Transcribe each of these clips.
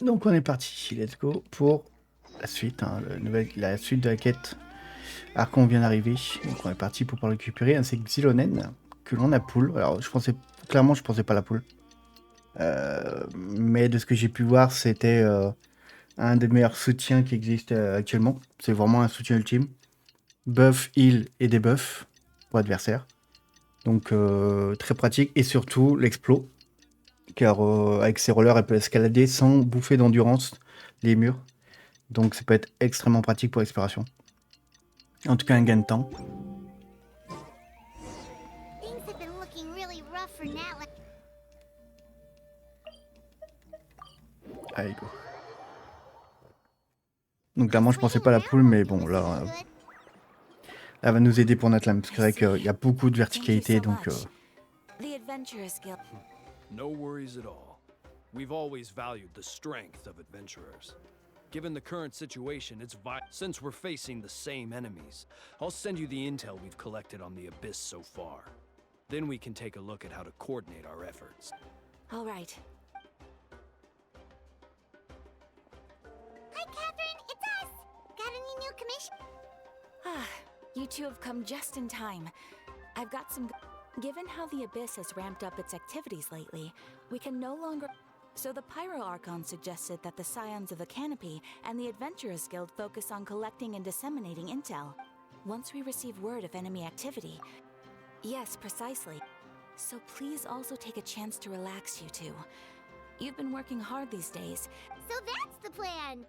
Donc on est parti, let's go pour la suite, hein, la suite de la quête. Arc on vient d'arriver, donc on est parti pour récupérer un Xilonen que l'on a pull. Alors clairement je pensais pas la pull. Mais de ce que j'ai pu voir, c'était un des meilleurs soutiens qui existe actuellement. C'est vraiment un soutien ultime. Buff, heal et debuff pour l'adversaire. Donc très pratique et surtout l'explo. Car avec ses rollers, elle peut escalader sans bouffer d'endurance les murs. Donc ça peut être extrêmement pratique pour l'exploration. En tout cas, un gain de temps. Allez, go. Donc clairement, je pensais pas à la poule, mais bon, là, elle va nous aider pour notre lame. Parce que c'est vrai qu'il y a beaucoup de verticalité, donc... No worries at all. We've always valued the strength of adventurers. Given the current situation, since we're facing the same enemies, I'll send you the intel we've collected on the Abyss so far. Then we can take a look at how to coordinate our efforts. All right. Hi, Catherine, it's us! Got any new commission? Ah, you two have come just in time. I've got some... Given how the Abyss has ramped up its activities lately, we can no longer... So the Pyro Archon suggested that the Scions of the Canopy and the Adventurers Guild focus on collecting and disseminating intel. Once we receive word of enemy activity... Yes, precisely. So please also take a chance to relax, you two. You've been working hard these days. So that's the plan!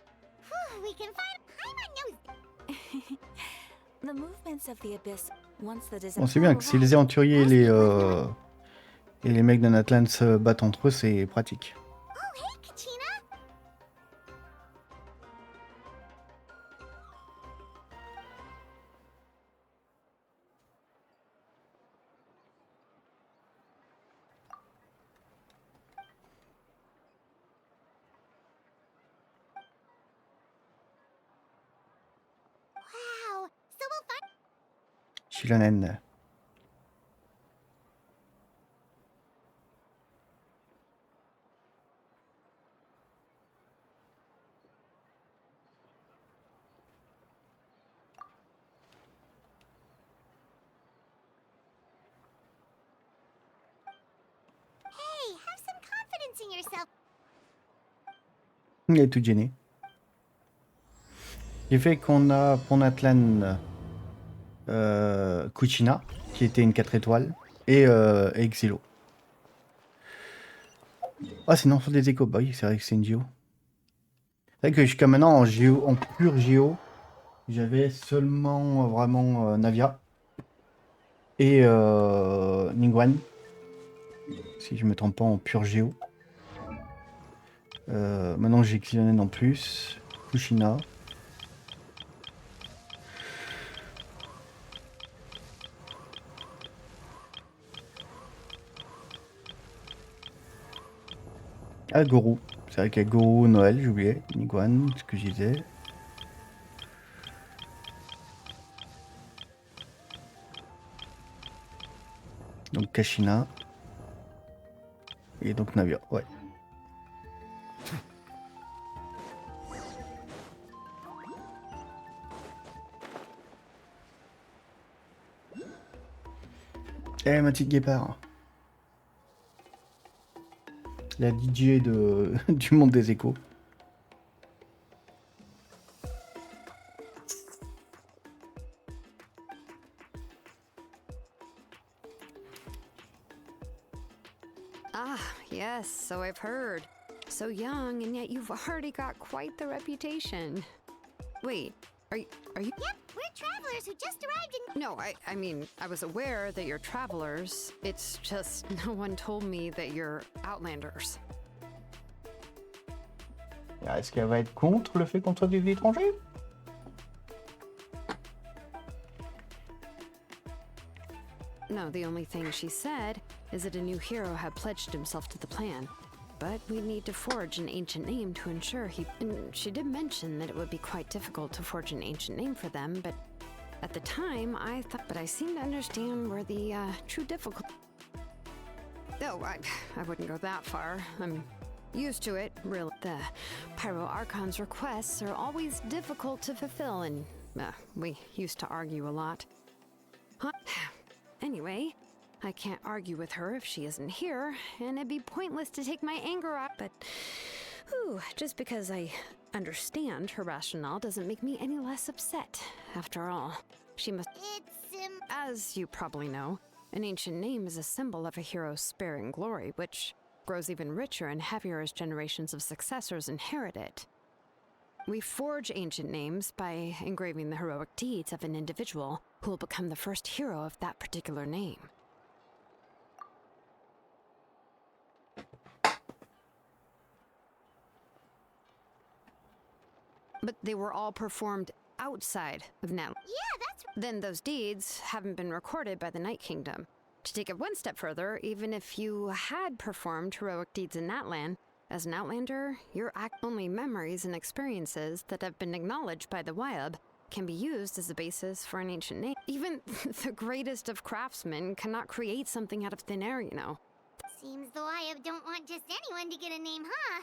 Whew, we can find... I'm on nose... The movements of the Abyss, once the Bon, c'est bien que si les aventuriers et les mecs d'un Atlan se battent entre eux, c'est pratique. Oh, hey, Kachina! Wow, so we'll find... Xilonen. Hey, have some confidence in yourself. Il est tout gêné. J'ai fait qu'on a pour Atlan Kuchina, qui était une 4 étoiles, et Exilo. Ah, c'est non, sur des échos. Bah oui, c'est vrai que c'est une Géo. C'est vrai que jusqu'à maintenant, en pure Géo, j'avais seulement vraiment Navia et Ningguang, si je me trompe pas, en pure Géo. Maintenant, j'ai Xilonen en plus, Kushina. Ah, Goro. C'est vrai qu'il y a Goro, Noël, j'ai oublié. Ningguang, ce que je disais. Donc Kashina. Et donc Navia, ouais. Eh, ma petite guépard. La DJ du monde des échos. Ah, yes, so I've heard. So young, and yet you've already got quite the reputation. Wait, are you... Yep, we're travelers who just arrived in... No, I mean, I was aware that you're travelers. It's just no one told me that you're outlanders. Est-ce qu'elle va être contre le fait qu'on soit des étrangers? No, the only thing she said is that a new hero had pledged himself to the plan. But we need to forge an ancient name to ensure he... And she did mention that it would be quite difficult to forge an ancient name for them, but at the time I thought... But I seem to understand where the true difficulty... No, I wouldn't go that far. Used to it, really. The Pyro Archon's requests are always difficult to fulfill, and we used to argue a lot. Huh? Anyway, I can't argue with her if she isn't here, and it'd be pointless to take my anger out, but just because I understand her rationale doesn't make me any less upset. After all, she must... As you probably know, an ancient name is a symbol of a hero's sparing glory, which grows even richer and heavier as generations of successors inherit it. We forge ancient names by engraving the heroic deeds of an individual who will become the first hero of that particular name. But they were all performed outside of Net. Yeah, that's right. Then those deeds haven't been recorded by the Night Kingdom. To take it one step further, even if you had performed heroic deeds in Natlan, as an Outlander, your only memories and experiences that have been acknowledged by the Wyab can be used as a basis for an ancient name. Even the greatest of craftsmen cannot create something out of thin air, you know. Seems the Wyab don't want just anyone to get a name, huh?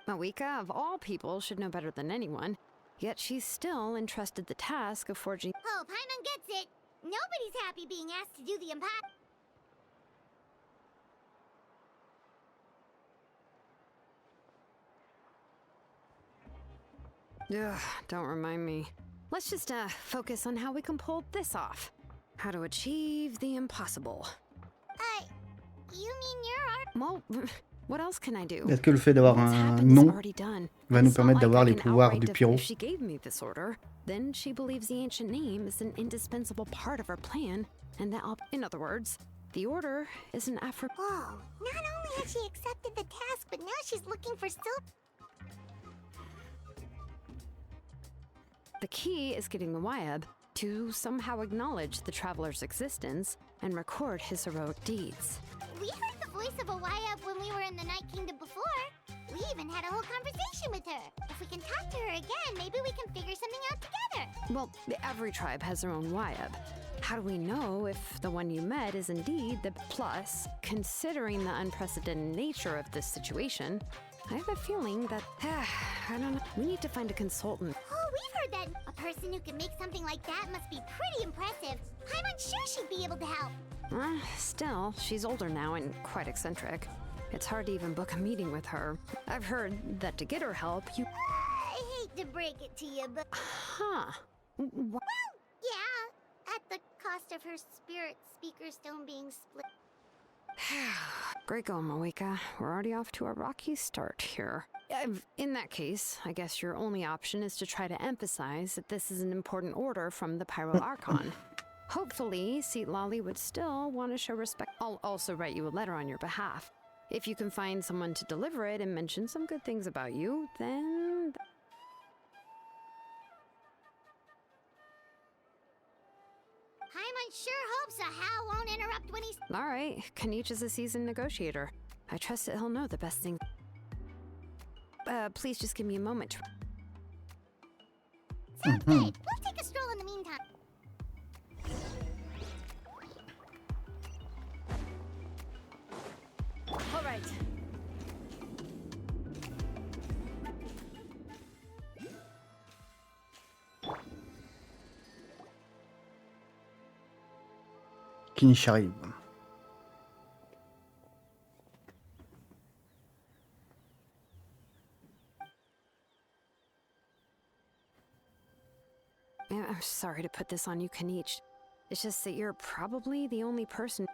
Mawika, of all people, should know better than anyone, yet she's still entrusted the task of forging... Oh, Paimon gets it. Nobody's happy being asked to do the impossible. Ugh, don't remind me. Let's just focus on how we can pull this off. How to achieve the impossible. You mean your art? Well, what else can I do? Est-ce que le fait d'avoir What's un happened is nom already done. va nous It's not permettre like d'avoir I les can pouvoirs outright du pyro? If she gave me this order, then she believes the ancient name is an indispensable part of her plan, and that in other words, the order is an effort. Whoa, not only has she accepted the task, but now she's looking for still... The key is getting the Wyab to somehow acknowledge the traveler's existence and record his heroic deeds. We heard the voice of a Wyab when we were in the Night Kingdom before. We even had a whole conversation with her. If we can talk to her again, maybe we can figure something out together. Well, every tribe has their own Wyab. How do we know if the one you met is indeed the... Plus, considering the unprecedented nature of this situation, I have a feeling that... I don't know. We need to find a consultant. Oh, we've heard that. A person who can make something like that must be pretty impressive. I'm sure she'd be able to help. Still, she's older now and quite eccentric. It's hard to even book a meeting with her. I've heard that to get her help, you... I hate to break it to you, but... Huh. Well, yeah. At the cost of her spirit speaker stone being split. Great going, Mawika. We're already off to a rocky start here. In that case, I guess your only option is to try to emphasize that this is an important order from the Pyro Archon. Hopefully, Seat Lolly would still want to show respect. I'll also write you a letter on your behalf. If you can find someone to deliver it and mention some good things about you, then... Paimon sure hopes a Hal won't interrupt when he's... All right, Kanich is a seasoned negotiator. I trust that he'll know the best thing. Please just give me a moment to... Sounds good. We'll take a stroll in the meantime. All right. Kinich arrive. I'm sorry to put this on you, Kanich. It's just that you're probably the only person...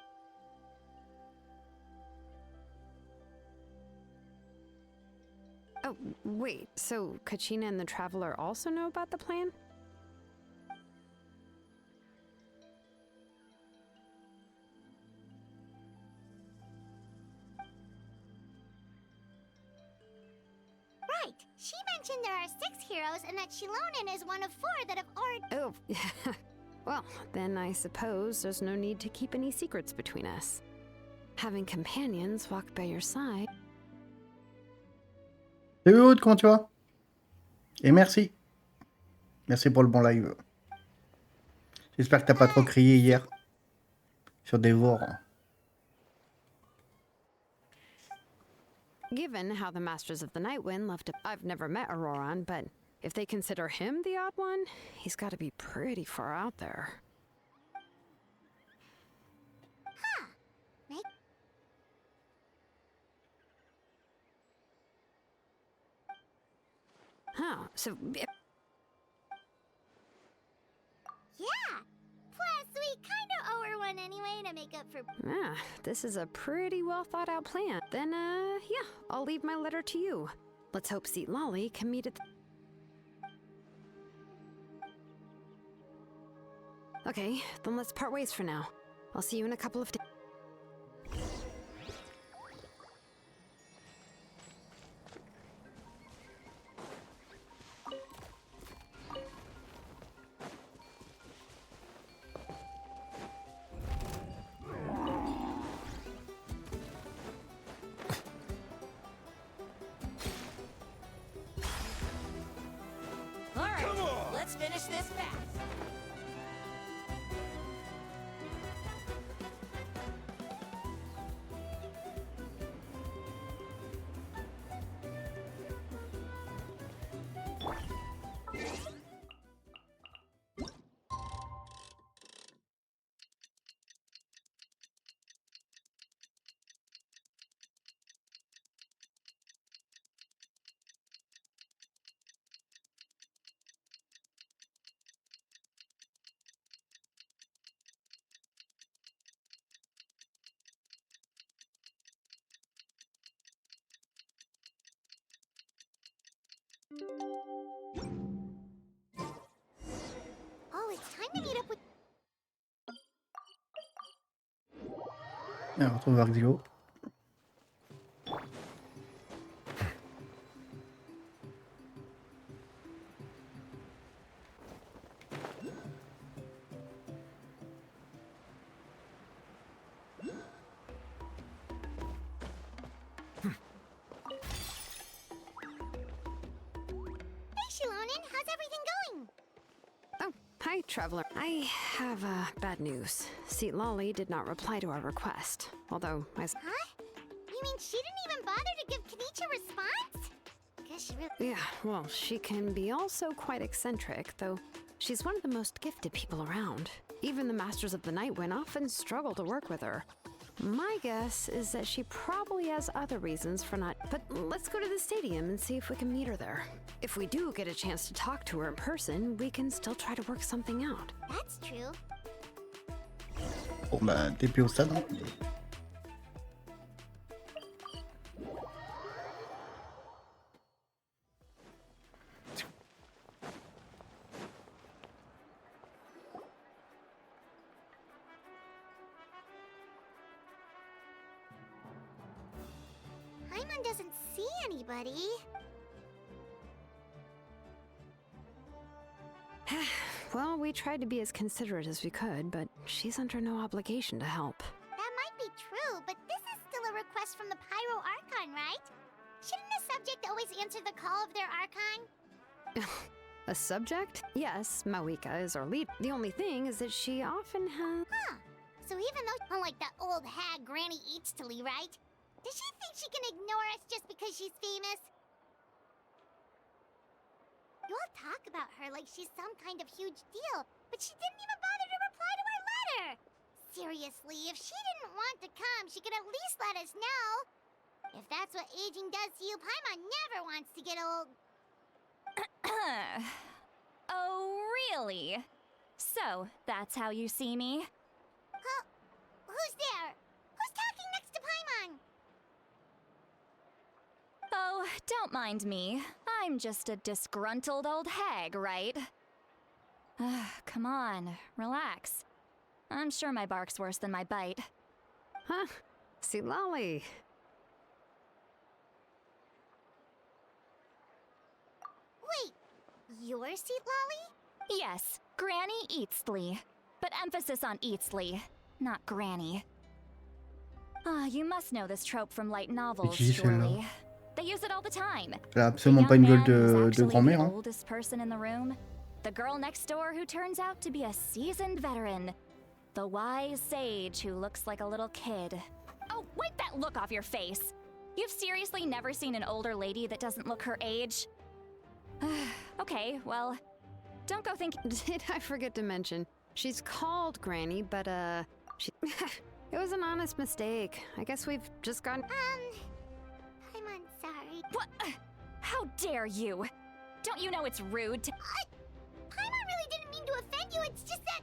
Oh, wait, so Kachina and the Traveler also know about the plan? Right. She mentioned there are 6 heroes and that Shilonen is one of 4 that have already... Oh, well, then I suppose there's no need to keep any secrets between us. Having companions walk by your side... Salut Aude, comment tu vas? Et merci. Merci pour le bon live. J'espère que t'as pas trop crié hier sur Dévore. Given how the Masters of the Nightwind left I've never met Auroran, but if they consider him the odd one, he's got to be pretty far out there. Huh. Huh, so... Yeah. Plus, we kind of owe her one anyway to make up for... Ah, this is a pretty well thought out plan. Then, yeah, I'll leave my letter to you. Let's hope Seat Lolly can meet at Okay, then let's part ways for now. I'll see you in a couple of days. Let's finish this fast. Oh, it's time to meet up with... Et on retrouve Arxio. Shilonen, how's everything going? Oh, hi, Traveler. I have, bad news. Seat Lolly did not reply to our request. Although, Huh? You mean she didn't even bother to give Kenichi a response? Guess she really... Yeah, well, she can be also quite eccentric, though she's one of the most gifted people around. Even the Masters of the Nightwind often struggle to work with her. My guess is that she probably has other reasons for not... But let's go to the stadium and see if we can meet her there. If we do get a chance to talk to her in person, we can still try to work something out. That's true. Bon bah, TP au stade. Hein. Paimon doesn't see anybody. Well, we tried to be as considerate as we could, but she's under no obligation to help. That might be true, but this is still a request from the Pyro Archon, right? Shouldn't a subject always answer the call of their Archon? A subject? Yes, Mawika is our lead. The only thing is that she often has... Huh. So even though, unlike that old hag Granny Eatstily, right? Does she think she can ignore us just because she's famous? You all talk about her like she's some kind of huge deal, but she didn't even bother to reply to our letter! Seriously, if she didn't want to come, she could at least let us know! If that's what aging does to you, Paimon never wants to get old. Oh, really? So, that's how you see me? Who's there? Who's talking next to Paimon? Oh, don't mind me. I'm just a disgruntled old hag, right? Come on, relax. I'm sure my bark's worse than my bite. Huh? Seat Lolly. Wait, you're Seat Lolly? Yes, Granny Eatsley. But emphasis on Eatsley, not Granny. You must know this trope from light novels, qui, surely. They use it all the time. Elle a The absolument young pas une gueule man who's de actually grand-mère. the Hein. oldest person in the room. The girl next door who turns out to be a seasoned veteran. The wise sage who looks like a little kid. Oh, wipe that look off your face! You've seriously never seen an older lady that doesn't look her age? Okay, well, don't go thinking. Did I forget to mention? She's called Granny, but she it was an honest mistake. I guess we've just gotten. I'm sorry. What? How dare you? Don't you know it's rude to. Paimon really didn't mean to offend you. It's just that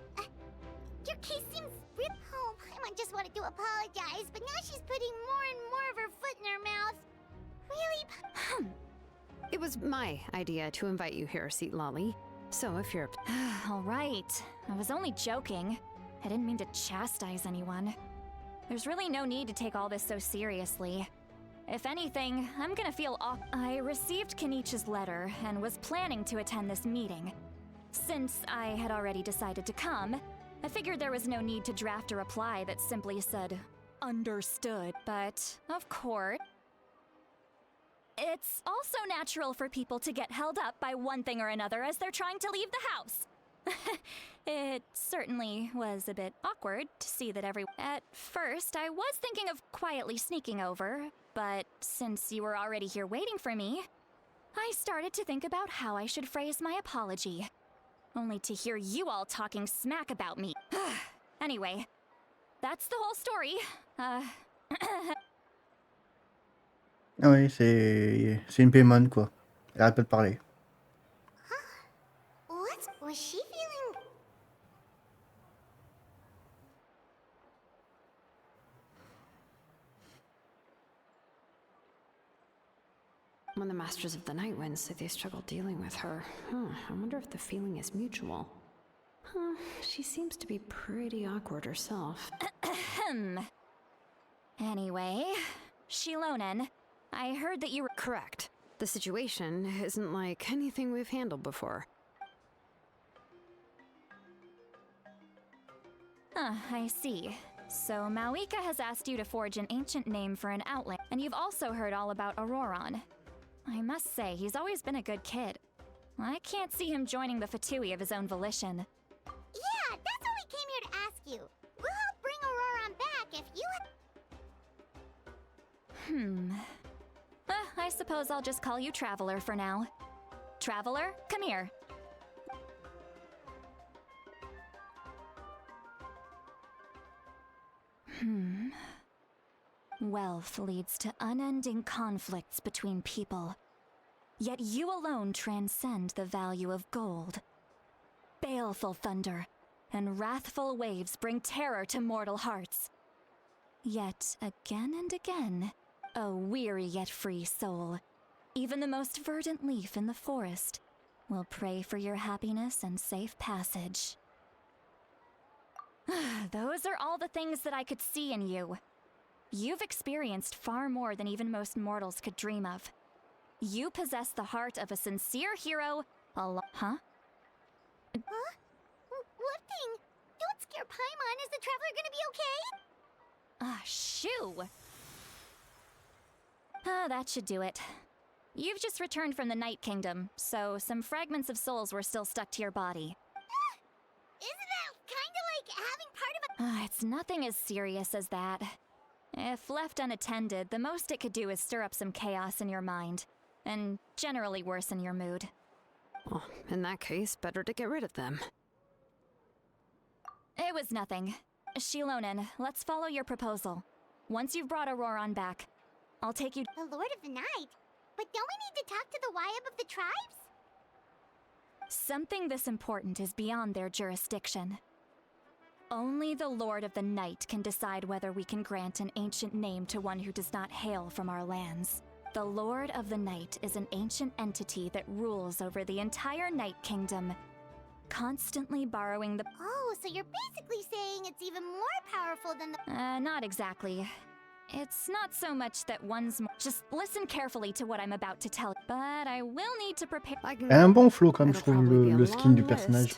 your case seems real. Oh, Paimon just wanted to apologize, but now she's putting more and more of her foot in her mouth. Really? It was my idea to invite you here, Seat Lolly. So if you're All right. I was only joking. I didn't mean to chastise anyone. There's really no need to take all this so seriously. If anything, I'm gonna feel off. I received Kenichi's letter and was planning to attend this meeting. Since I had already decided to come, I figured there was no need to draft a reply that simply said, understood. But, of course, it's also natural for people to get held up by one thing or another as they're trying to leave the house. It certainly was a bit awkward to see that At first, I was thinking of quietly sneaking over, but since you were already here waiting for me, I started to think about how I should phrase my apology. Only to hear you all talking smack about me. Anyway, that's the whole story. Ah oui, c'est une Paimon, quoi. Elle arrête pas de parler. What was she feeling? When the Masters of the Night Wind say they struggle dealing with her, I wonder if the feeling is mutual. She seems to be pretty awkward herself. Anyway, Shilonen, I heard that you were Correct. The situation isn't like anything we've handled before. I see. So Mawika has asked you to forge an ancient name for an outlet, and you've also heard all about Auroron. I must say, he's always been a good kid. I can't see him joining the Fatui of his own volition. Yeah, that's what we came here to ask you. We'll help bring Auroron back if you... I suppose I'll just call you Traveler for now. Traveler, come here. Wealth leads to unending conflicts between people. Yet you alone transcend the value of gold. Baleful thunder and wrathful waves bring terror to mortal hearts. Yet again and again, a weary yet free soul, even the most verdant leaf in the forest, will pray for your happiness and safe passage. Those are all the things that I could see in you. You've experienced far more than even most mortals could dream of. You possess the heart of a sincere hero, Huh? Huh? What thing? Don't scare Paimon. Is the Traveler gonna be okay? Shoo! That should do it. You've just returned from the Night Kingdom, so some fragments of souls were still stuck to your body. Isn't that kinda like having part of a... It's nothing as serious as that. If left unattended, the most it could do is stir up some chaos in your mind, and generally worsen your mood. Well, in that case, better to get rid of them. It was nothing. Shilonen, let's follow your proposal. Once you've brought Auroron back, I'll take you... The Lord of the Night? But don't we need to talk to the Wyab of the tribes? Something this important is beyond their jurisdiction. Only the Lord of the Night can decide whether we can grant an ancient name to one who does not hail from our lands. The Lord of the Night is an ancient entity that rules over the entire Night Kingdom, constantly borrowing the... Oh, so you're basically saying it's even more powerful than the... Not exactly. It's not so much that one's... Just listen carefully to what I'm about to tell, but I will need to prepare... Elle a un bon flow quand même, je trouve, le skin du personnage.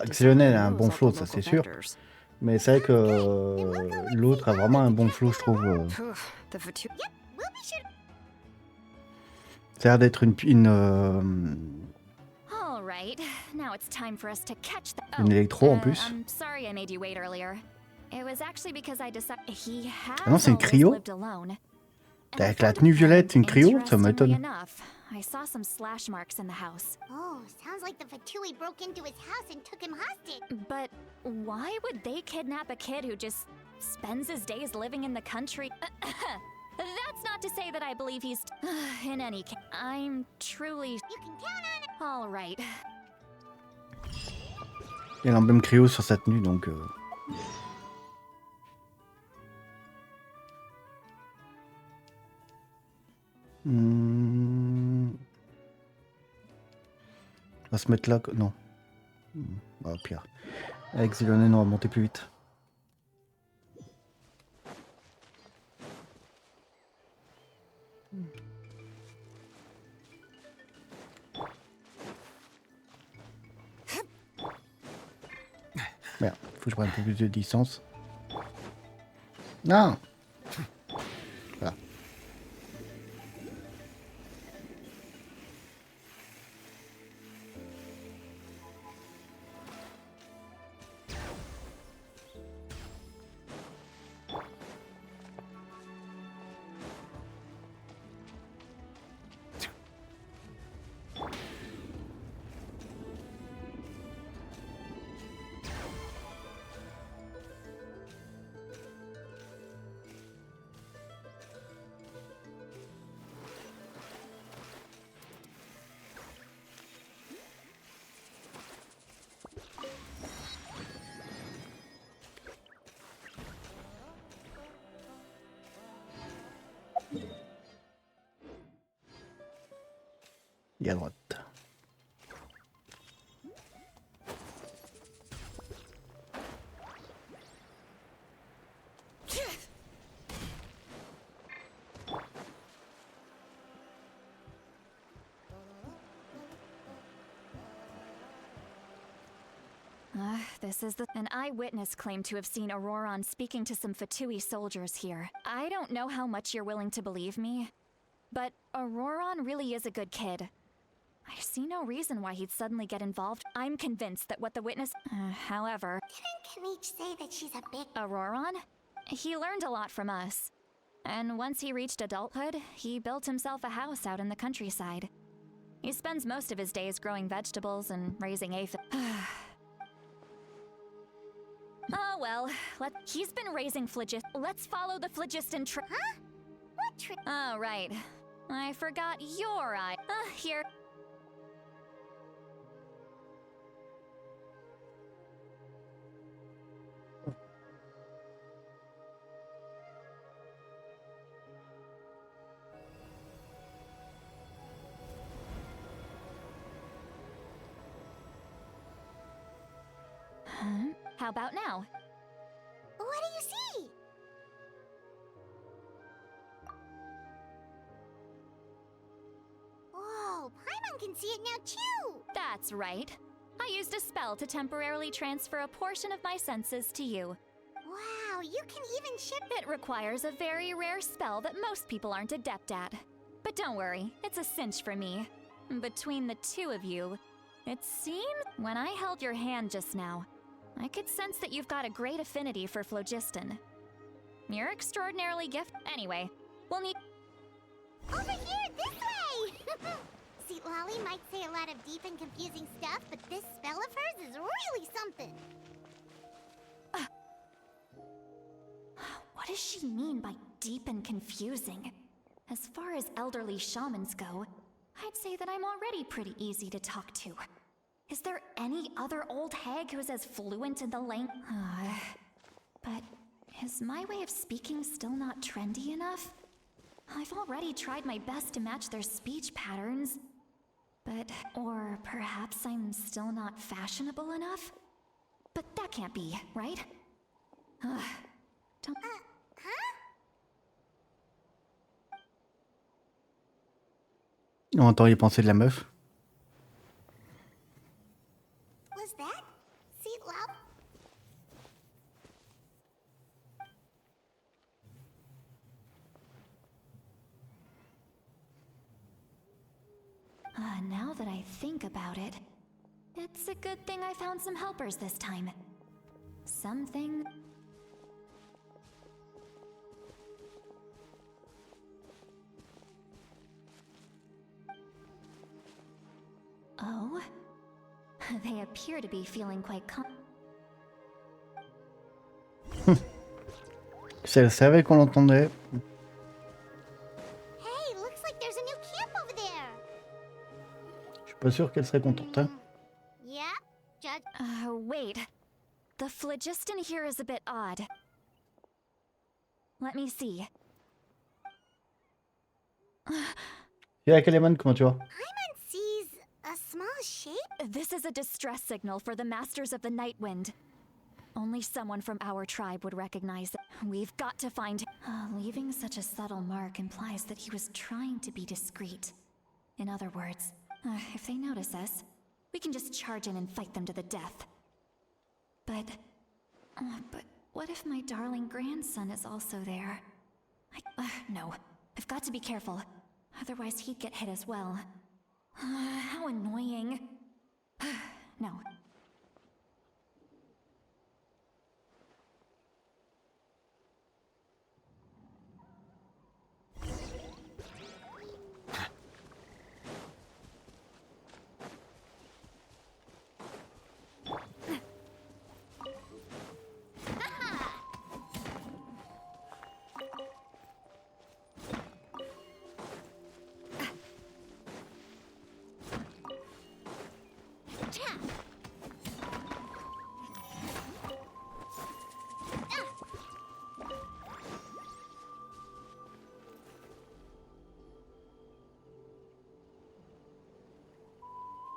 Xionel a un bon flow, ça c'est sûr. Mais c'est vrai que l'autre a vraiment un bon flow, je trouve. Ça a l'air d'être une électro en plus. It was actually because I decided he has Ah non, c'est une cryo. lived alone. And Avec la before tenue the violette, plan, une cryo, ça interestingly m'étonne. enough, I saw some slash marks in the house. Oh, sounds like the Fatui broke into his house and took him hostage. But why would they kidnap a kid who just spends his days living in the country? That's not to say that I believe he's... In any case, I'm truly... You can count on it. All right. Il y a l'emblème cryo sur sa tenue, donc... On va se mettre là... Non. Ah, pire. Avec Zélionène, on va monter plus vite. Merde, faut que je prenne un peu plus de distance. Non! Voilà. Et à droite. This is an eyewitness claimed to have seen Auroron speaking to some Fatui soldiers here. I don't know how much you're willing to believe me, but Auroron really is a good kid. I see no reason why he'd suddenly get involved. I'm convinced that what the witness... however... Didn't Kamich say that she's a big... Auroron? He learned a lot from us. And once he reached adulthood, he built himself a house out in the countryside. He spends most of his days growing vegetables and raising aphids. Oh well, he's been raising Let's follow the phlogiston Huh? What Oh, right. I forgot your eye. Here. How about now? What do you see? Whoa, Paimon can see it now too! That's right. I used a spell to temporarily transfer a portion of my senses to you. Wow, you can even ship... It requires a very rare spell that most people aren't adept at. But don't worry, it's a cinch for me. Between the two of you, it seems when I held your hand just now, I could sense that you've got a great affinity for phlogiston. You're extraordinarily gifted. Anyway, we'll need... Over here, this way! See, Lolly might say a lot of deep and confusing stuff, but this spell of hers is really something. What does she mean by deep and confusing? As far as elderly shamans go, I'd say that I'm already pretty easy to talk to. Is there any other old hag who's as fluent in the language? But is my way of speaking still not trendy enough? I've already tried my best to match their speech patterns. But, or perhaps I'm still not fashionable enough? But that can't be, right? Don't... On entend les pensées de la meuf. Was that? See, Lolly? Now that I think about it, it's a good thing I found some helpers this time. Something... Oh? They appear to be feeling quite Si elle savait qu'on l'entendait. Hey, looks like there's a new camp over there. Je suis pas sûr qu'elle serait contente. Hein. Yeah, Judge. Wait. The phlogiston here is a bit odd. Let me see. Yeah, Keleman, comment tu vas? Paimon sees a small shape. This is a distress signal for the Masters of the Night Wind. Only someone from our tribe would recognize it. We've got to find him. Leaving such a subtle mark implies that he was trying to be discreet. In other words, if they notice us, we can just charge in and fight them to the death. But what if my darling grandson is also there? No, I've got to be careful. Otherwise he'd get hit as well. How annoying. No.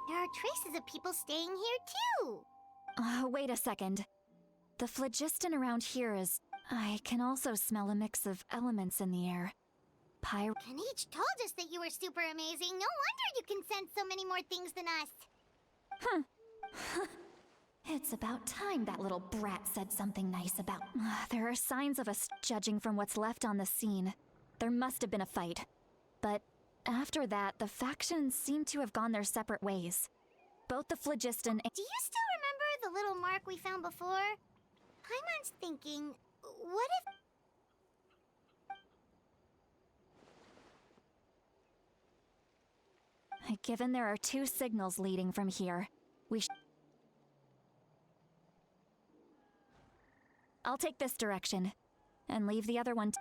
There are traces of people staying here too. Wait a second. The phlogiston around here is... I can also smell a mix of elements in the air. Kanich told us that you were super amazing. No wonder you can sense so many more things than us. It's about time that little brat said something nice about... There are signs of us, judging from what's left on the scene. There must have been a fight. But after that, the factions seem to have gone their separate ways. Both the phlogiston and... Do you still remember the little mark we found before? Paimon's thinking, what if... Given there are two signals leading from here, I'll take this direction, and leave the other one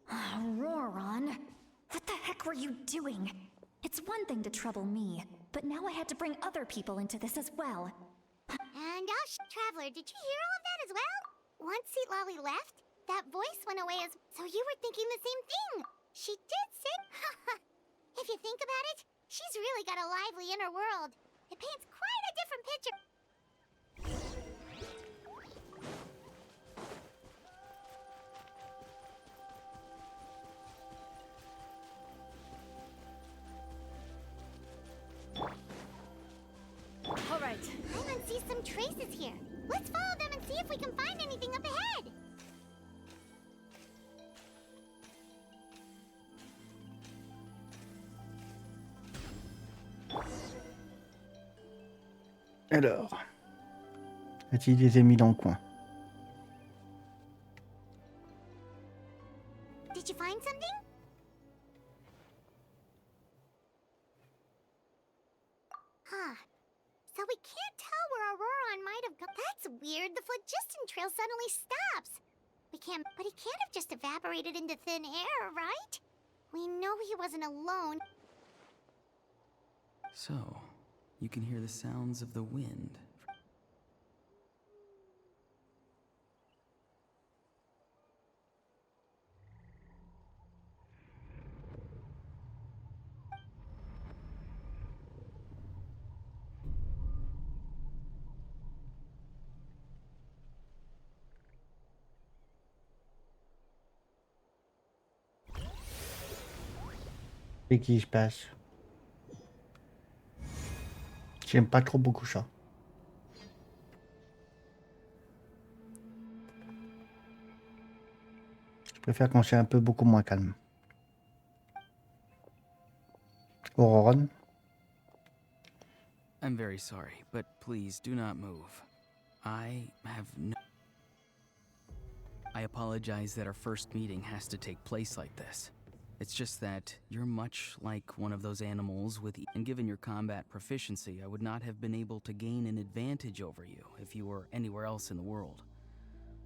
Roran, what the heck were you doing? It's one thing to trouble me, but now I had to bring other people into this as well. And Traveler, did you hear all of that as well? Once Seat Lolly left, that voice went away as... So you were thinking the same thing! She did say... If you think about it, she's really got a lively inner world. It paints quite a different picture. All right. Paimon sees some traces here. Let's follow them and see if we can find anything up ahead. Alors, a-t-il des ennemis dans le coin? Did you find something? Huh. So we can't tell where Auroran might have gone. That's weird. The phlogiston trail suddenly stops. But he can't have just evaporated into thin air, right? We know he wasn't alone. So, you can hear the sounds of the wind. Et qui je passe? J'aime pas trop beaucoup ça. Je préfère quand c'est un peu beaucoup moins calme. Auroran. I'm very sorry, but please do not move. I apologize that our first meeting has to take place like this. It's just that you're much like one of those animals with and given your combat proficiency, I would not have been able to gain an advantage over you if you were anywhere else in the world.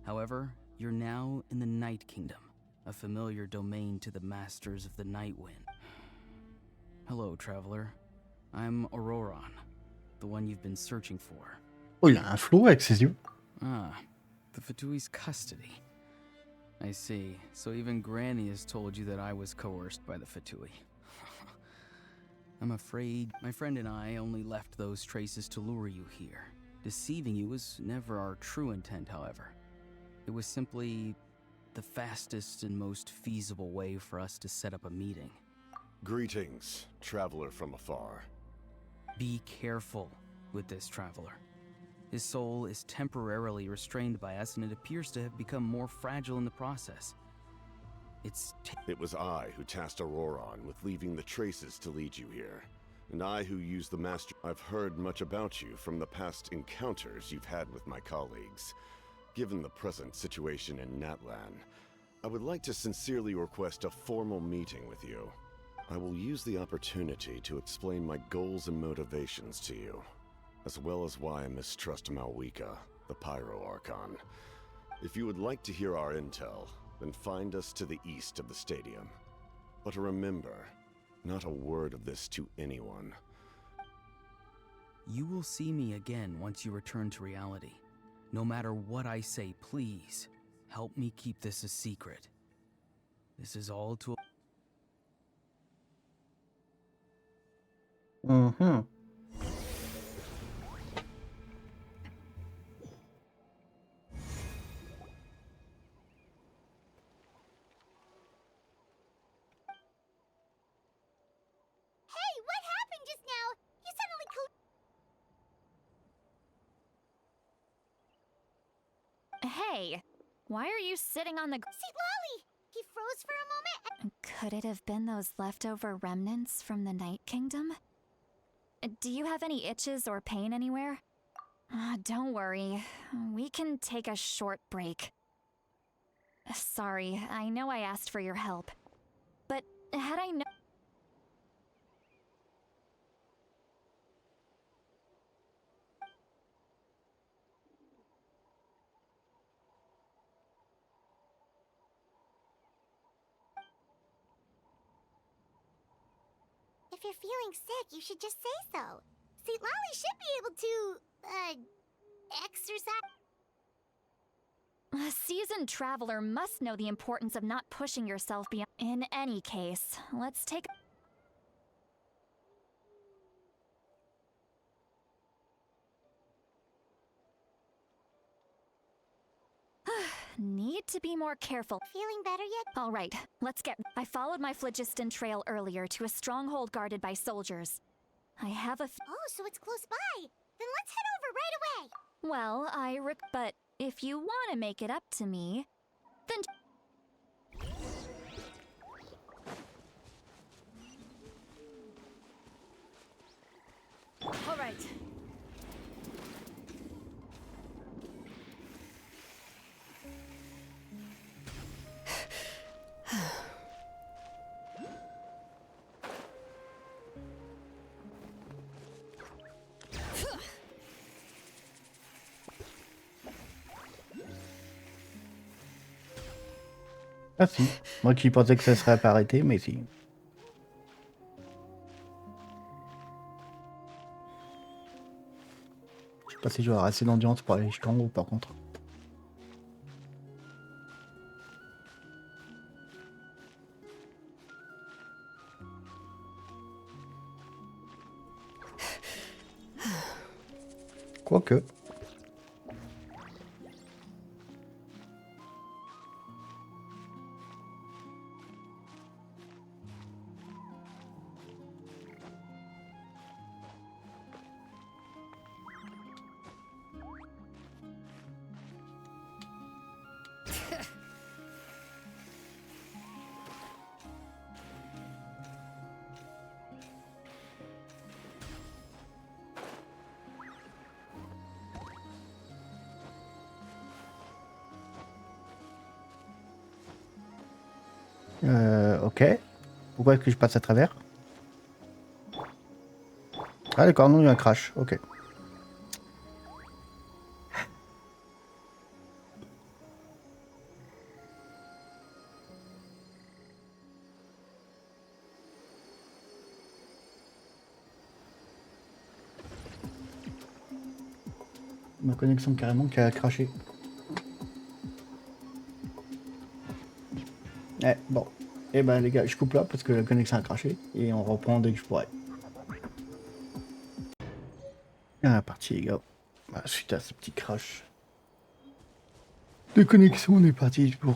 However, you're now in the Night Kingdom, a familiar domain to the masters of the Night Wind. Hello, traveler. I'm Auroron, the one you've been searching for. Oh, il a un flou avec ses yeux. Ah, the Fatui's custody. I see. So even Granny has told you that I was coerced by the Fatui. I'm afraid my friend and I only left those traces to lure you here. Deceiving you was never our true intent, however. It was simply the fastest and most feasible way for us to set up a meeting. Greetings, traveler from afar. Be careful with this traveler. His soul is temporarily restrained by us, and it appears to have become more fragile in the process. It was I who tasked Auroron with leaving the traces to lead you here, and I who used the master. I've heard much about you from the past encounters you've had with my colleagues. Given the present situation in Natlan, I would like to sincerely request a formal meeting with you. I will use the opportunity to explain my goals and motivations to you, as well as why I mistrust Malwika, the Pyro Archon. If you would like to hear our intel, then find us to the east of the stadium. But remember, not a word of this to anyone. You will see me again once you return to reality. No matter what I say, please, help me keep this a secret. This is all to... Mhm. Hey, what happened just now? You suddenly Hey, why are you sitting on the... See Lolly! He froze for a moment and Could it have been those leftover remnants from the Night Kingdom? Do you have any itches or pain anywhere? Don't worry. We can take a short break. Sorry, I know I asked for your help. But had I known... if you're feeling sick, you should just say so. See, Lolly should be able to, exercise. A seasoned traveler must know the importance of not pushing yourself beyond... In any case, let's take... Need to be more careful. Feeling better yet? All right, let's get... I followed my phlogiston trail earlier to a stronghold guarded by soldiers. I have a... Oh, so it's close by. Then let's head over right away. Well, but if you want to make it up to me, then... All right. Ah si, moi qui pensais que ça serait pas arrêté, mais si. Je sais pas si j'aurai assez d'endurance pour aller jusqu'en haut par contre. Quoique. Ok. Pourquoi est-ce que je passe à travers? Ah d'accord, non, il y a un crash, ok. Ma connexion carrément qui a craché. Eh, bon. Eh ben les gars, je coupe là parce que la connexion a craché et on reprend dès que je pourrai. Ah, parti les gars. Bah, suite à ce petit crash de connexion, on est parti pour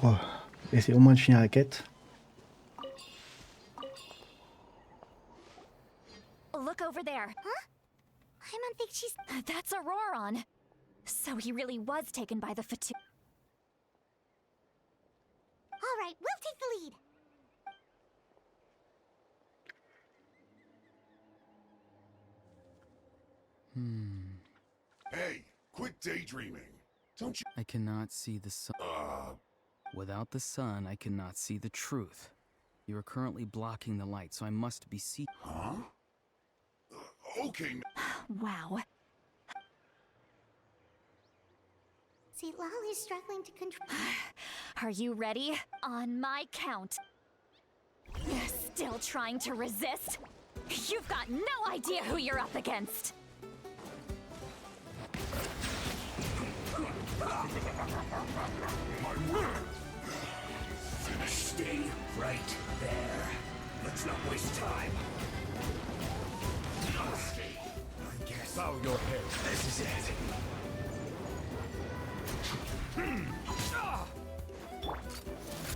essayer au moins de finir la quête. Look over there. Huh? I don't think she's... That's Auroron. So he really was taken by the Fatu. All right, we'll take the lead. Hey, quit daydreaming. Don't you? I cannot see the sun. Without the sun, I cannot see the truth. You are currently blocking the light, so I must be see. Huh? Okay. Wow. See, Lolly's struggling to control... Are you ready? On my count. Still trying to resist? You've got no idea who you're up against. Stay right there. Let's not waste time. I guess. Bow your head. This is it.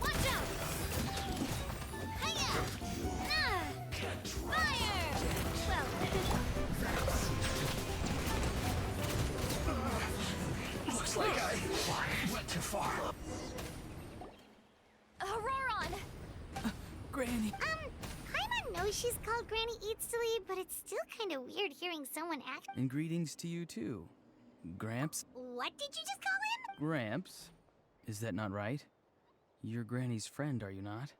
Watch out! Hiya! Fire! Well... Looks like I went too far. Auroron! Granny. Paimon knows she's called Granny Eats to Lead, but it's still kind of weird hearing someone act... And greetings to you too. Gramps? What did you just call him? Gramps? Is that not right? You're Granny's friend, are you not?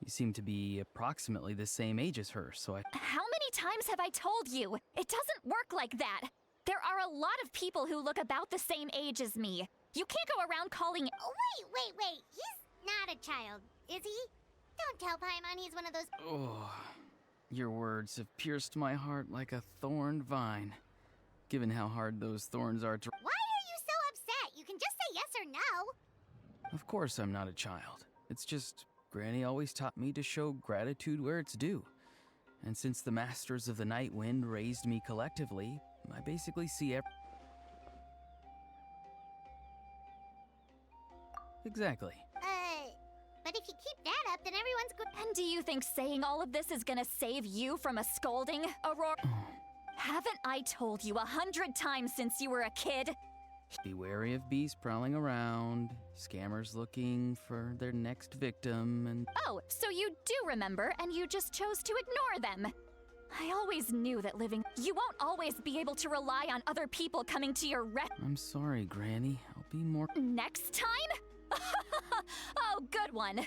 You seem to be approximately the same age as her, so I... How many times have I told you? It doesn't work like that. There are a lot of people who look about the same age as me. You can't go around calling... Oh, wait. He's not a child, is he? Don't tell Paimon he's one of those... Oh, your words have pierced my heart like a thorned vine. Given how hard those thorns are to... Why are you so upset? You can just say yes or no. Of course I'm not a child. It's just, Granny always taught me to show gratitude where it's due. And since the Masters of the Night Wind raised me collectively, I basically see Exactly. But if you keep that up, then everyone's good. And do you think saying all of this is gonna save you from a scolding, Aurora? Haven't I told you 100 times since you were a kid? Be wary of beasts prowling around, scammers looking for their next victim, and... Oh, so you do remember, and you just chose to ignore them. I always knew that living... You won't always be able to rely on other people coming to your I'm sorry, Granny. I'll be more... Next time? Oh, good one.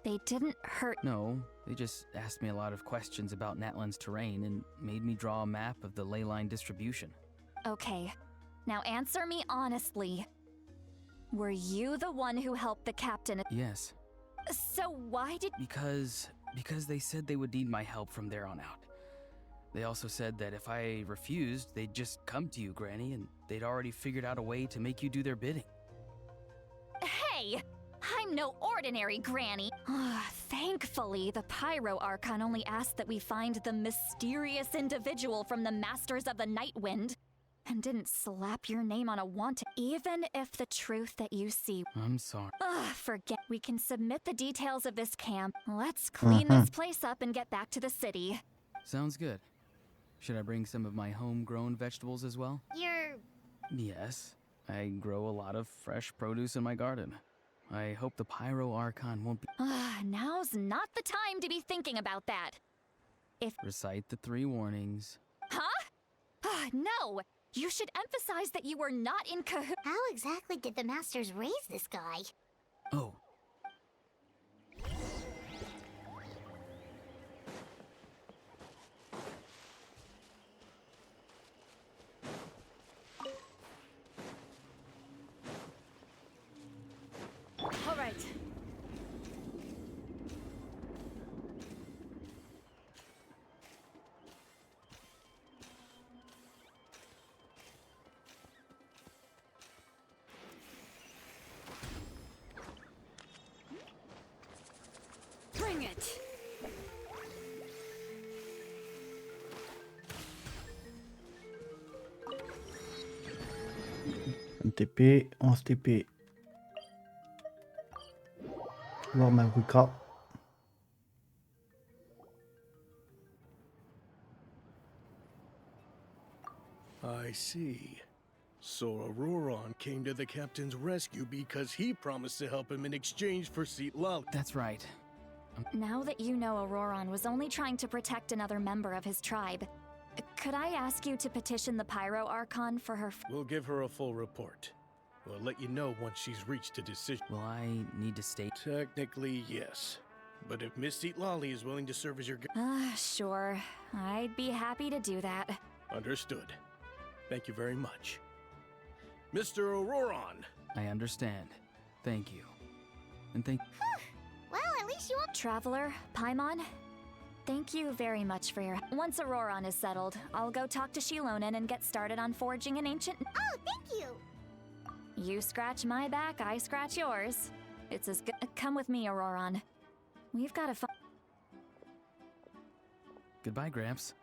They didn't hurt... No, they just asked me a lot of questions about Natlan's terrain and made me draw a map of the ley line distribution. Okay, now answer me honestly. Were you the one who helped the captain? Yes. So why did... Because they said they would need my help from there on out. They also said that if I refused, they'd just come to you, Granny, and they'd already figured out a way to make you do their bidding. Hey! I'm no ordinary Granny. Thankfully, the Pyro Archon only asked that we find the mysterious individual from the Masters of the Night Wind, and didn't slap your name on a wanted. Even if the truth that you see... I'm sorry. Forget. We can submit the details of this camp. Let's clean this place up and get back to the city. Sounds good. Should I bring some of my homegrown vegetables as well? Yes. I grow a lot of fresh produce in my garden. I hope the Pyro Archon won't be... Now's not the time to be thinking about that. Recite the 3 warnings. Huh? No! You should emphasize that you were not in cahoots. How exactly did the Masters raise this guy? Oh. it. Un TP, 11 TP. Voir ma Ruka. I see. So Auroron came to the captain's rescue because he promised to help him in exchange for Seat Lal. That's right. Now that you know Auroron was only trying to protect another member of his tribe, could I ask you to petition the Pyro Archon for her We'll give her a full report. We'll let you know once she's reached a decision. Will I need to stay? Technically, yes. But if Miss Seat Lally is willing to serve as your Sure. I'd be happy to do that. Understood. Thank you very much. Mr. Auroron! I understand. Thank you. And thank... Well, at least you won't. Traveler, Paimon, thank you very much for your... Once Auroron is settled, I'll go talk to Shilonen and get started on forging an ancient... Oh, thank you! You scratch my back, I scratch yours. It's as good... Come with me, Auroron. We've got to Goodbye, Gramps.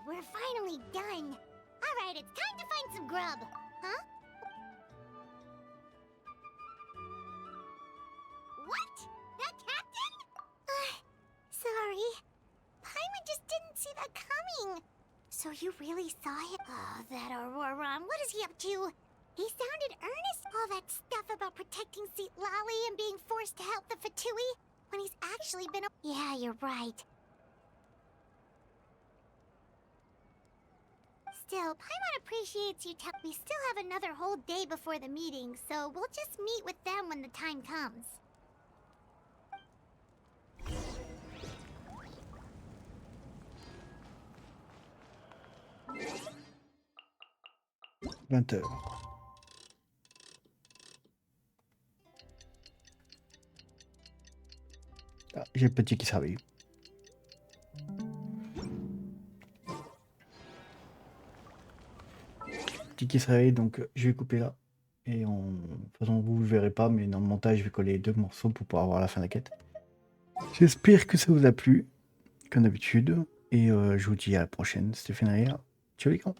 We're finally done. Alright, it's time to find some grub. Huh? What? That captain? Sorry. Paimon just didn't see that coming. So you really saw it? Oh, that Auroron. What is he up to? He sounded earnest. All that stuff about protecting Seat Lally and being forced to help the Fatui when he's actually been a... Yeah, you're right. Still, Paimon appreciates you. We still have another whole day before the meeting, so we'll just meet with them when the time comes. H20h. Ah, j'ai le petit qui se réveille. Petit qui se réveille, donc je vais couper là. Et en... De toute façon, vous ne le verrez pas, mais dans le montage, je vais coller les deux morceaux pour pouvoir voir la fin de la quête. J'espère que ça vous a plu, comme d'habitude. Et je vous dis à la prochaine. C'était Frénétique. Ciao les gars.